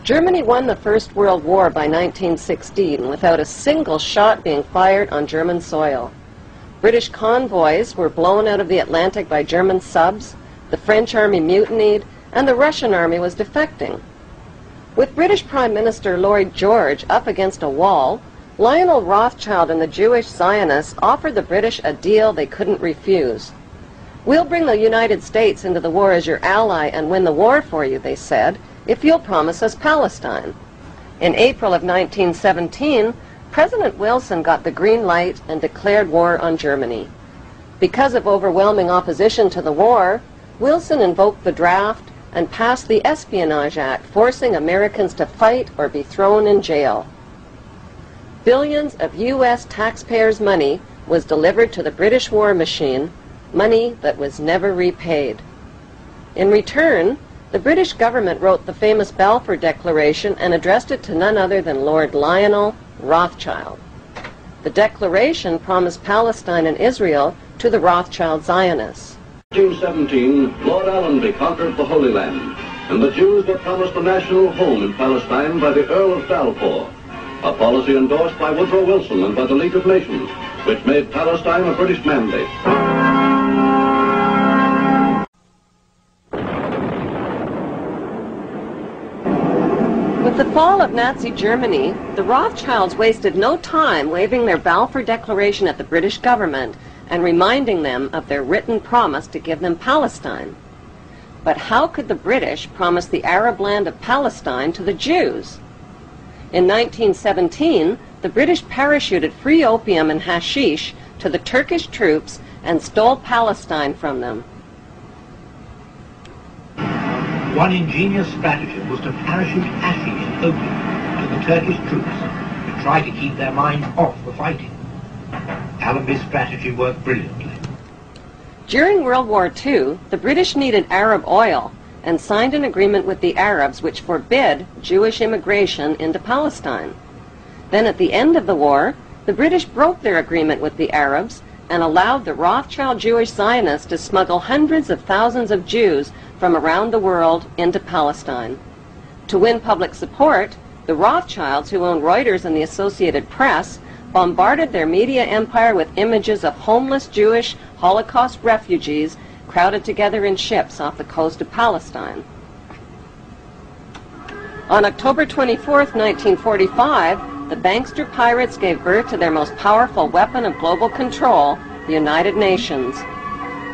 Germany won the First World War by 1916 without a single shot being fired on German soil. British convoys were blown out of the Atlantic by German subs, the French army mutinied, and the Russian army was defecting. With British Prime Minister Lloyd George up against a wall, Lionel Rothschild and the Jewish Zionists offered the British a deal they couldn't refuse. "We'll bring the United States into the war as your ally and win the war for you," they said, "if you'll promise us Palestine." In April of 1917, President Wilson got the green light and declared war on Germany. Because of overwhelming opposition to the war, Wilson invoked the draft and passed the Espionage Act, forcing Americans to fight or be thrown in jail. Billions of U.S. taxpayers' money was delivered to the British war machine, money that was never repaid. In return, the British government wrote the famous Balfour Declaration and addressed it to none other than Lord Lionel Rothschild. The declaration promised Palestine and Israel to the Rothschild Zionists. In 1817, Lord Allenby conquered the Holy Land, and the Jews were promised a national home in Palestine by the Earl of Balfour, a policy endorsed by Woodrow Wilson and by the League of Nations, which made Palestine a British mandate. With the fall of Nazi Germany, the Rothschilds wasted no time waving their Balfour Declaration at the British government and reminding them of their written promise to give them Palestine. But how could the British promise the Arab land of Palestine to the Jews? In 1917, the British parachuted free opium and hashish to the Turkish troops and stole Palestine from them. One ingenious stratagem was to parachute hashish and opium to the Turkish troops to try to keep their minds off the fighting. Allenby's strategy worked brilliantly. During World War II, the British needed Arab oil and signed an agreement with the Arabs which forbid Jewish immigration into Palestine. Then at the end of the war, the British broke their agreement with the Arabs and allowed the Rothschild Jewish Zionists to smuggle hundreds of thousands of Jews from around the world into Palestine. To win public support, the Rothschilds, who owned Reuters and the Associated Press, bombarded their media empire with images of homeless Jewish Holocaust refugees crowded together in ships off the coast of Palestine. On October 24, 1945, the bankster pirates gave birth to their most powerful weapon of global control, the United Nations.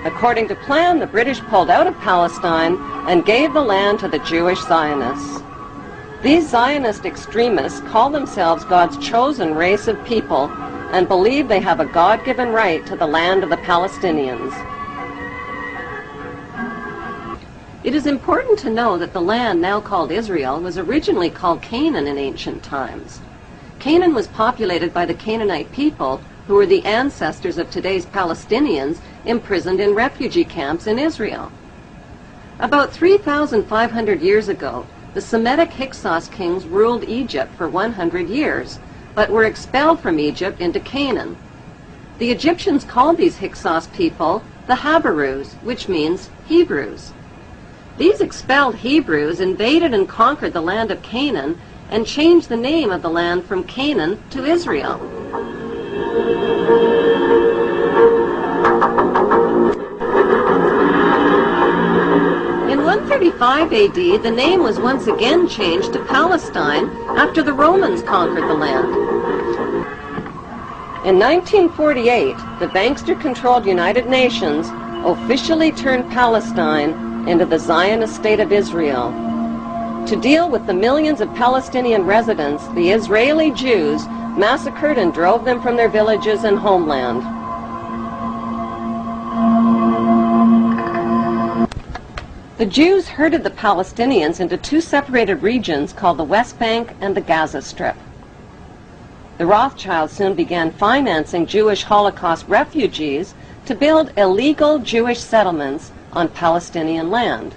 According to plan, the British pulled out of Palestine and gave the land to the Jewish Zionists. These Zionist extremists call themselves God's chosen race of people and believe they have a God-given right to the land of the Palestinians. It is important to know that the land now called Israel was originally called Canaan in ancient times. Canaan was populated by the Canaanite people, who were the ancestors of today's Palestinians imprisoned in refugee camps in Israel. About 3,500 years ago, the Semitic Hyksos kings ruled Egypt for 100 years, but were expelled from Egypt into Canaan. The Egyptians called these Hyksos people the Habarus, which means Hebrews. These expelled Hebrews invaded and conquered the land of Canaan and changed the name of the land from Canaan to Israel. In 135 AD, the name was once again changed to Palestine after the Romans conquered the land. In 1948, the bankster-controlled United Nations officially turned Palestine into the Zionist State of Israel. To deal with the millions of Palestinian residents, the Israeli Jews massacred and drove them from their villages and homeland. The Jews herded the Palestinians into two separated regions called the West Bank and the Gaza Strip. The Rothschilds soon began financing Jewish Holocaust refugees to build illegal Jewish settlements on Palestinian land.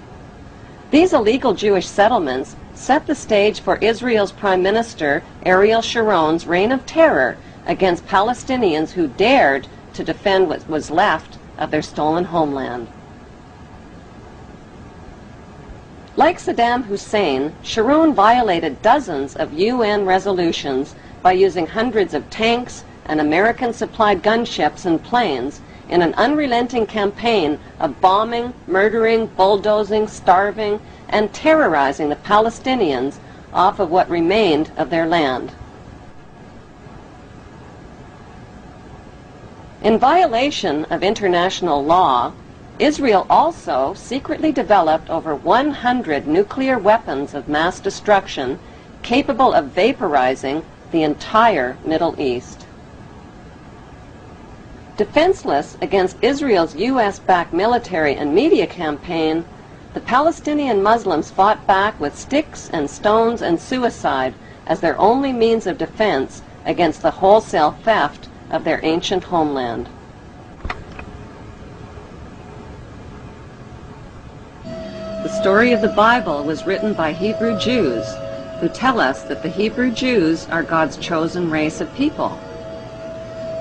These illegal Jewish settlements set the stage for Israel's Prime Minister Ariel Sharon's reign of terror against Palestinians who dared to defend what was left of their stolen homeland. Like Saddam Hussein, Sharon violated dozens of UN resolutions by using hundreds of tanks and American-supplied gunships and planes in an unrelenting campaign of bombing, murdering, bulldozing, starving, and terrorizing the Palestinians off of what remained of their land. In violation of international law, Israel also secretly developed over 100 nuclear weapons of mass destruction capable of vaporizing the entire Middle East. Defenseless against Israel's U.S.-backed military and media campaign, the Palestinian Muslims fought back with sticks and stones and suicide as their only means of defense against the wholesale theft of their ancient homeland. The story of the Bible was written by Hebrew Jews, who tell us that the Hebrew Jews are God's chosen race of people.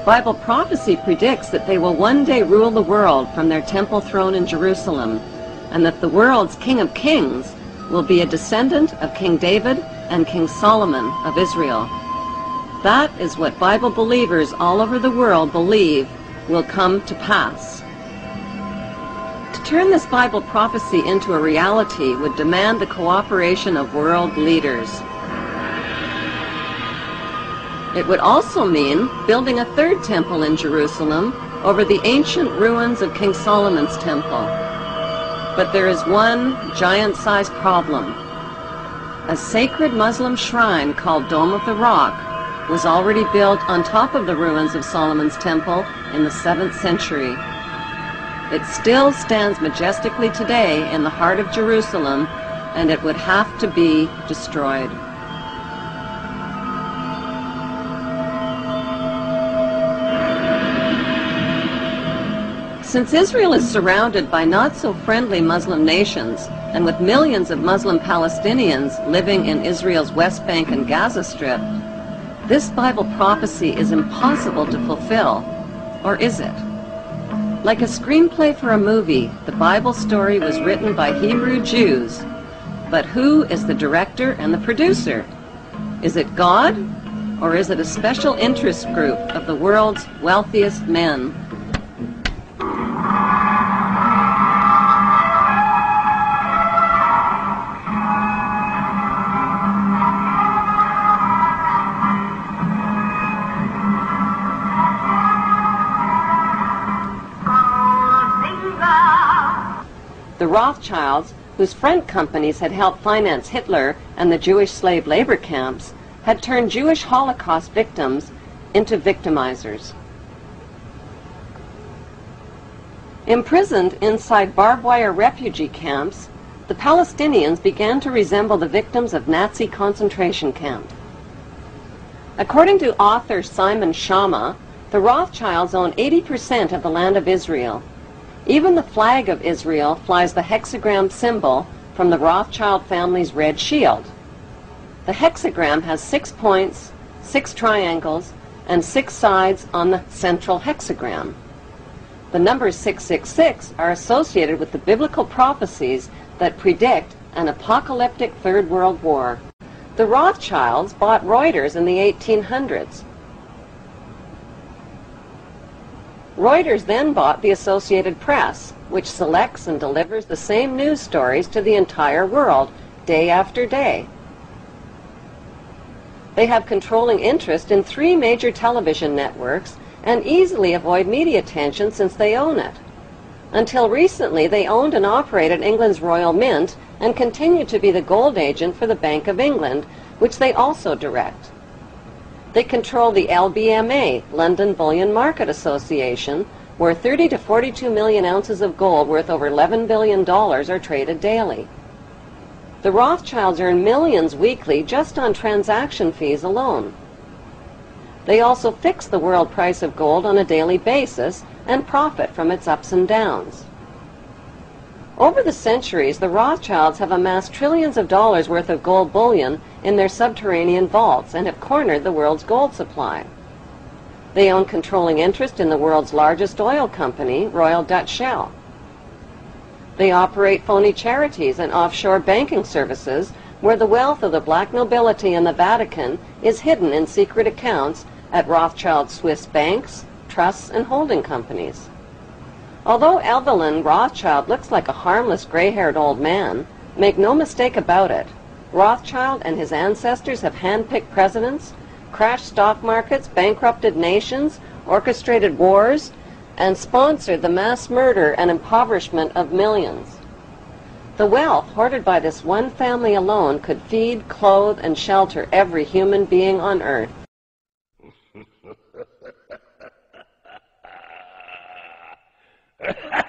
Bible prophecy predicts that they will one day rule the world from their temple throne in Jerusalem, and that the world's King of Kings will be a descendant of King David and King Solomon of Israel. That is what Bible believers all over the world believe will come to pass. To turn this Bible prophecy into a reality would demand the cooperation of world leaders. It would also mean building a third temple in Jerusalem over the ancient ruins of King Solomon's temple. But there is one giant-sized problem. A sacred Muslim shrine called Dome of the Rock was already built on top of the ruins of Solomon's temple in the 7th century. It still stands majestically today in the heart of Jerusalem, and it would have to be destroyed. Since Israel is surrounded by not-so-friendly Muslim nations, and with millions of Muslim Palestinians living in Israel's West Bank and Gaza Strip, this Bible prophecy is impossible to fulfill, or is it? Like a screenplay for a movie, the Bible story was written by Hebrew Jews. But who is the director and the producer? Is it God, or is it a special interest group of the world's wealthiest men? The Rothschilds, whose front companies had helped finance Hitler and the Jewish slave labor camps, had turned Jewish Holocaust victims into victimizers. Imprisoned inside barbed wire refugee camps, the Palestinians began to resemble the victims of Nazi concentration camps. According to author Simon Schama, the Rothschilds own 80% of the land of Israel. Even the flag of Israel flies the hexagram symbol from the Rothschild family's red shield. The hexagram has 6 points, 6 triangles, and 6 sides on the central hexagram. The numbers 666 are associated with the biblical prophecies that predict an apocalyptic Third World War. The Rothschilds bought Reuters in the 1800s. Reuters then bought the Associated Press, which selects and delivers the same news stories to the entire world, day after day. They have controlling interest in 3 major television networks and easily avoid media attention since they own it. Until recently, they owned and operated England's Royal Mint and continue to be the gold agent for the Bank of England, which they also direct. They control the LBMA, London Bullion Market Association, where 30 to 42 million ounces of gold worth over $11 billion are traded daily. The Rothschilds earn millions weekly just on transaction fees alone. They also fix the world price of gold on a daily basis and profit from its ups and downs. Over the centuries, the Rothschilds have amassed trillions of dollars worth of gold bullion in their subterranean vaults and have cornered the world's gold supply. They own controlling interest in the world's largest oil company, Royal Dutch Shell. They operate phony charities and offshore banking services where the wealth of the black nobility in the Vatican is hidden in secret accounts at Rothschilds Swiss banks, trusts, and holding companies. Although Evelyn Rothschild looks like a harmless gray-haired old man, make no mistake about it, Rothschild and his ancestors have handpicked presidents, crashed stock markets, bankrupted nations, orchestrated wars, and sponsored the mass murder and impoverishment of millions. The wealth hoarded by this one family alone could feed, clothe, and shelter every human being on earth. Ha ha